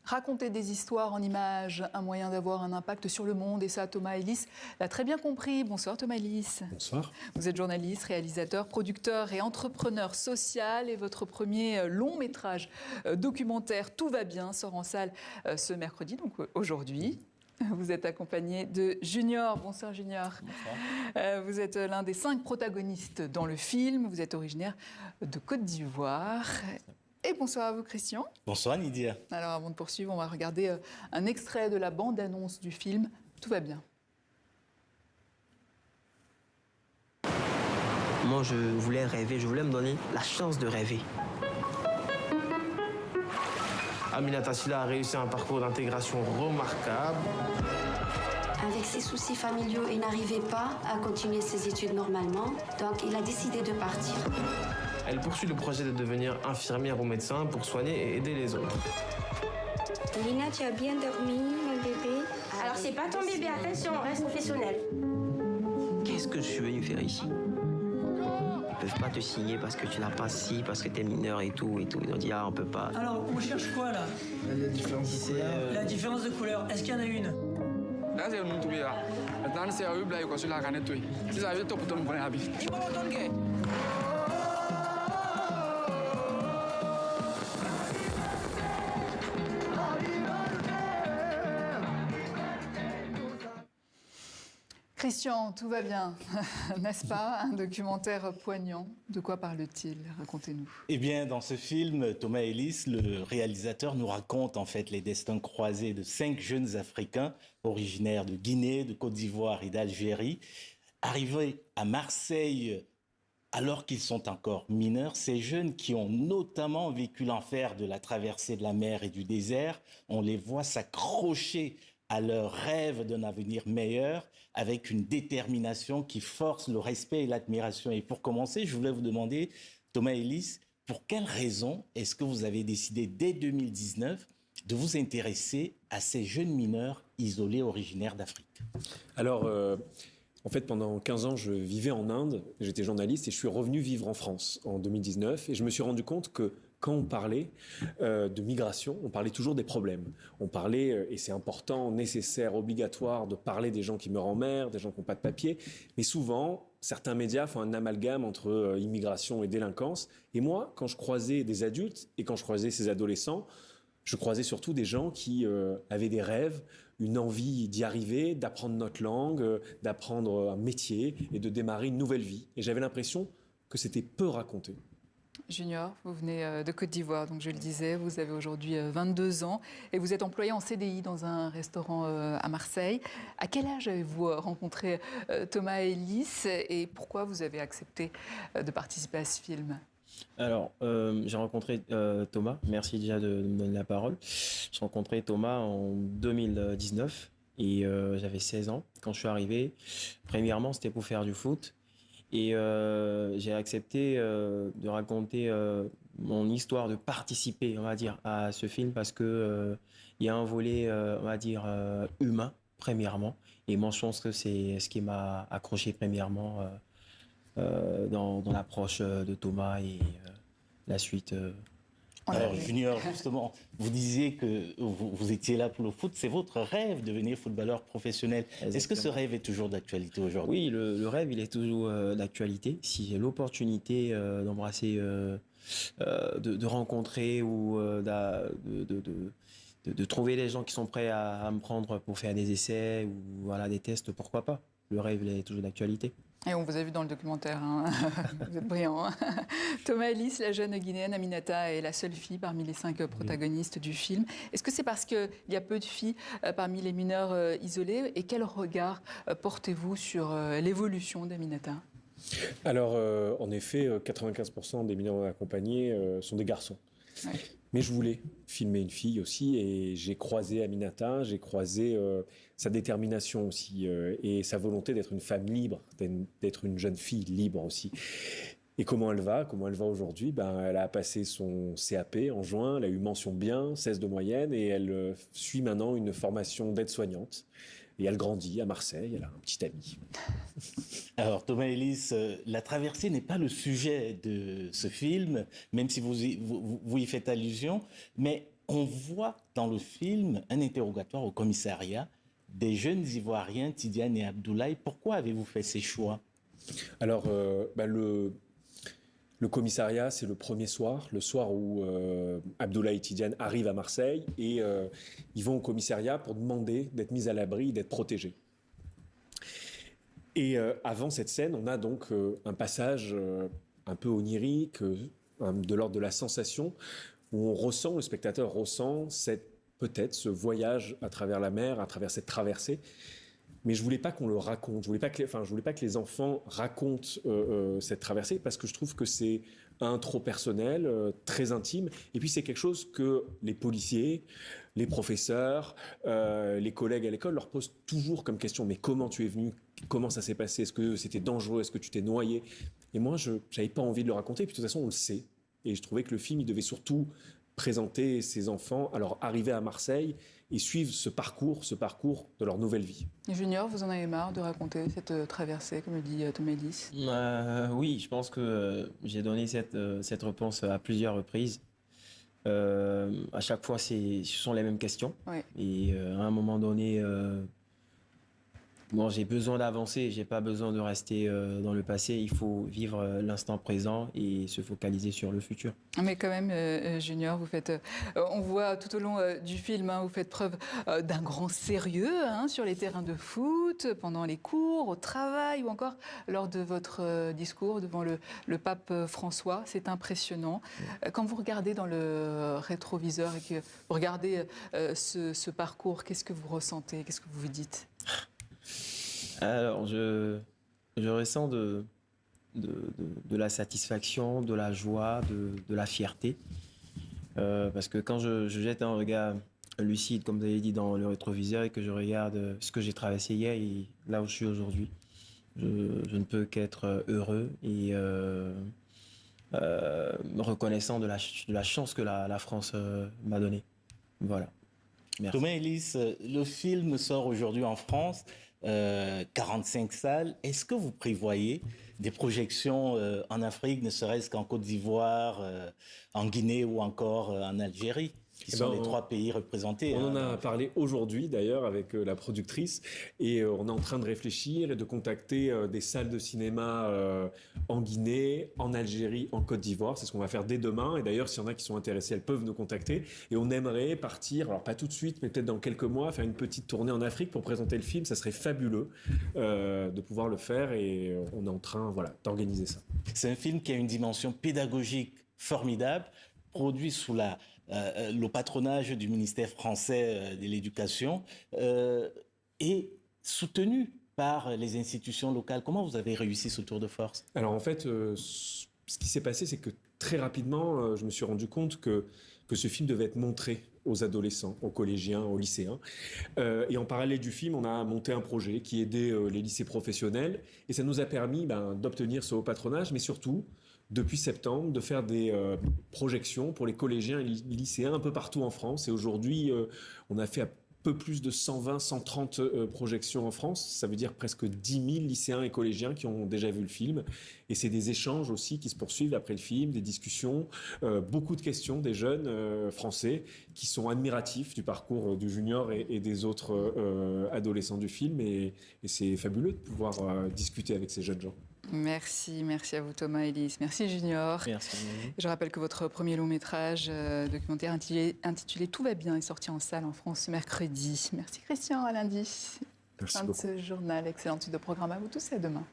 Raconter des histoires en images, un moyen d'avoir un impact sur le monde, et ça, Thomas Ellis l'a très bien compris. Bonsoir Thomas Ellis. Bonsoir. Vous êtes journaliste, réalisateur, producteur et entrepreneur social, et votre premier long métrage documentaire Tout va bien sort en salle ce mercredi, donc aujourd'hui. Vous êtes accompagné de Junior. Bonsoir Junior. Bonsoir. Vous êtes l'un des 5 protagonistes dans le film. Vous êtes originaire de Côte d'Ivoire. Et bonsoir à vous Christian. Bonsoir Nidia. Alors avant de poursuivre, on va regarder un extrait de la bande-annonce du film Tout va bien. Moi, je voulais rêver, je voulais me donner la chance de rêver. Aminata Sylla a réussi un parcours d'intégration remarquable. Avec ses soucis familiaux, il n'arrivait pas à continuer ses études normalement, donc il a décidé de partir. Elle poursuit le projet de devenir infirmière ou médecin pour soigner et aider les autres. Lina, tu as bien dormi, mon bébé? Alors c'est pas ton bébé, attention, on reste professionnel. Qu'est-ce que je suis venu faire ici? Ils peuvent pas te signer parce que tu n'as pas ci, parce que tu es mineur et tout. Ils ont dit, ah, on peut pas. Alors, on cherche quoi, là? La différence de couleur. La différence de couleur. Est-ce qu'il y en a une? Là, c'est un tout bien. Maintenant, c'est un blague quoi sur la canette. Si ça veut tout pour ton bon habit. Il va m'entendre. Christian, tout va bien, n'est-ce pas? Un documentaire poignant. De quoi parle-t-il? Racontez-nous. Eh bien, dans ce film, Thomas Ellis, le réalisateur, nous raconte en fait les destins croisés de 5 jeunes Africains originaires de Guinée, de Côte d'Ivoire et d'Algérie, arrivés à Marseille alors qu'ils sont encore mineurs. Ces jeunes qui ont notamment vécu l'enfer de la traversée de la mer et du désert, on les voit s'accrocher à leur rêve d'un avenir meilleur, avec une détermination qui force le respect et l'admiration. Et pour commencer, je voulais vous demander, Thomas Ellis, pour quelles raisons est-ce que vous avez décidé, dès 2019, de vous intéresser à ces jeunes mineurs isolés originaires d'Afrique? Alors, en fait, pendant 15 ans, je vivais en Inde, j'étais journaliste et je suis revenu vivre en France en 2019. Et je me suis rendu compte que quand on parlait de migration, on parlait toujours des problèmes. On parlait, et c'est important, nécessaire, obligatoire, de parler des gens qui meurent en mer, des gens qui n'ont pas de papier. Mais souvent, certains médias font un amalgame entre immigration et délinquance. Et moi, quand je croisais des adultes et quand je croisais ces adolescents, je croisais surtout des gens qui avaient des rêves, une envie d'y arriver, d'apprendre notre langue, d'apprendre un métier et de démarrer une nouvelle vie. Et j'avais l'impression que c'était peu raconté. Junior, vous venez de Côte d'Ivoire, donc je le disais, vous avez aujourd'hui 22 ans et vous êtes employé en CDI dans un restaurant à Marseille. À quel âge avez-vous rencontré Thomas Ellis et pourquoi vous avez accepté de participer à ce film? Alors, j'ai rencontré Thomas, merci déjà de me donner la parole. J'ai rencontré Thomas en 2019 et j'avais 16 ans quand je suis arrivé. Premièrement, c'était pour faire du foot. Et j'ai accepté de raconter mon histoire, de participer, on va dire, à ce film parce que il y a un volet, on va dire, humain, premièrement. Et moi, je pense que c'est ce qui m'a accroché premièrement dans l'approche de Thomas et la suite. Alors, Junior, justement, vous disiez que vous étiez là pour le foot. C'est votre rêve de devenir footballeur professionnel. Exactement. Est-ce que ce rêve est toujours d'actualité aujourd'hui? Oui, le rêve, il est toujours d'actualité. Si j'ai l'opportunité d'embrasser, de rencontrer ou de trouver des gens qui sont prêts à me prendre pour faire des essais ou voilà, des tests, pourquoi pas? Le rêve, il est toujours d'actualité. Et on vous a vu dans le documentaire, hein. Vous êtes brillant. Hein. Thomas Ellis, la jeune Guinéenne Aminata, est la seule fille parmi les 5 protagonistes du film. Est-ce que c'est parce qu'il y a peu de filles parmi les mineurs isolés? Et quel regard portez-vous sur l'évolution d'Aminata? Alors, en effet, 95% des mineurs accompagnés sont des garçons. Ouais. Mais je voulais filmer une fille aussi et j'ai croisé Aminata, j'ai croisé sa détermination aussi et sa volonté d'être une femme libre, d'être une jeune fille libre aussi. Et comment elle va aujourd'hui? Elle a passé son CAP en juin, elle a eu mention bien, 16 de moyenne et elle suit maintenant une formation d'aide-soignante. Et elle grandit à Marseille, elle a un petit ami. Alors Thomas Ellis, la traversée n'est pas le sujet de ce film, même si vous y faites allusion, mais on voit dans le film un interrogatoire au commissariat des jeunes Ivoiriens, Tidiane et Abdoulaye. Pourquoi avez-vous fait ces choix? Alors, le commissariat, c'est le premier soir, le soir où Abdoulaye et Tidiane arrivent à Marseille et ils vont au commissariat pour demander d'être mis à l'abri, d'être protégés. Et avant cette scène, on a donc un passage un peu onirique, de l'ordre de la sensation, où on ressent, le spectateur ressent peut-être ce voyage à travers la mer, à travers cette traversée. Mais je voulais pas qu'on le raconte. Je voulais pas que les enfants racontent cette traversée parce que je trouve que c'est trop personnel, très intime. Et puis c'est quelque chose que les policiers, les professeurs, les collègues à l'école leur posent toujours comme question. Mais comment tu es venu? Comment ça s'est passé? Est-ce que c'était dangereux? Est-ce que tu t'es noyé? Et moi, je n'avais pas envie de le raconter. Et puis de toute façon, on le sait. Et je trouvais que le film, il devait surtout présenter ces enfants à leur arrivée à Marseille et suivre ce parcours de leur nouvelle vie. Junior, vous en avez marre de raconter cette traversée, comme le dit Thomas Ellis? Oui, je pense que j'ai donné cette réponse à plusieurs reprises. À chaque fois, ce sont les mêmes questions. Oui. Et à un moment donné, j'ai besoin d'avancer, j'ai pas besoin de rester dans le passé. Il faut vivre l'instant présent et se focaliser sur le futur. Mais quand même, Junior, vous faites, on voit tout au long du film, vous faites preuve d'un grand sérieux sur les terrains de foot, pendant les cours, au travail ou encore lors de votre discours devant le pape François. C'est impressionnant. Quand vous regardez dans le rétroviseur et que vous regardez ce parcours, qu'est-ce que vous ressentez? Qu'est-ce que vous vous dites? Alors, je ressens de la satisfaction, de la joie, de la fierté. Parce que quand je jette un regard lucide, comme vous avez dit, dans le rétroviseur et que je regarde ce que j'ai traversé hier et là où je suis aujourd'hui, je ne peux qu'être heureux et reconnaissant de la chance que la France m'a donnée. Voilà. Merci. Thomas Ellis, le film sort aujourd'hui en France. 45 salles. Est-ce que vous prévoyez des projections en Afrique, ne serait-ce qu'en Côte d'Ivoire, en Guinée ou encore en Algérie, qui sont les trois pays représentés? On en a parlé aujourd'hui d'ailleurs avec la productrice et on est en train de réfléchir et de contacter des salles de cinéma en Guinée, en Algérie, en Côte d'Ivoire. C'est ce qu'on va faire dès demain et d'ailleurs s'il y en a qui sont intéressés, elles peuvent nous contacter et on aimerait partir, alors pas tout de suite mais peut-être dans quelques mois, faire une petite tournée en Afrique pour présenter le film. Ça serait fabuleux de pouvoir le faire et on est en train d'organiser ça. C'est un film qui a une dimension pédagogique formidable, produit sous le patronage du ministère français de l'Éducation et soutenu par les institutions locales. Comment vous avez réussi ce tour de force? Alors en fait, ce qui s'est passé, c'est que très rapidement, je me suis rendu compte que ce film devait être montré aux adolescents, aux collégiens, aux lycéens. Et en parallèle du film, on a monté un projet qui aidait les lycées professionnels et ça nous a permis d'obtenir ce haut patronage, mais surtout depuis septembre, de faire des projections pour les collégiens et lycéens un peu partout en France. Et aujourd'hui, on a fait un peu plus de 120, 130 projections en France. Ça veut dire presque 10 000 lycéens et collégiens qui ont déjà vu le film. Et c'est des échanges aussi qui se poursuivent après le film, des discussions, beaucoup de questions des jeunes français qui sont admiratifs du parcours du Junior et des autres adolescents du film. Et c'est fabuleux de pouvoir discuter avec ces jeunes gens. Merci à vous Thomas Ellis. Merci Junior. Merci. Je rappelle que votre premier long métrage documentaire intitulé Tout va bien est sorti en salle en France ce mercredi. Merci Christian, à lundi. Merci fin beaucoup. de ce journal. Excellente suite de programme à vous tous et à demain.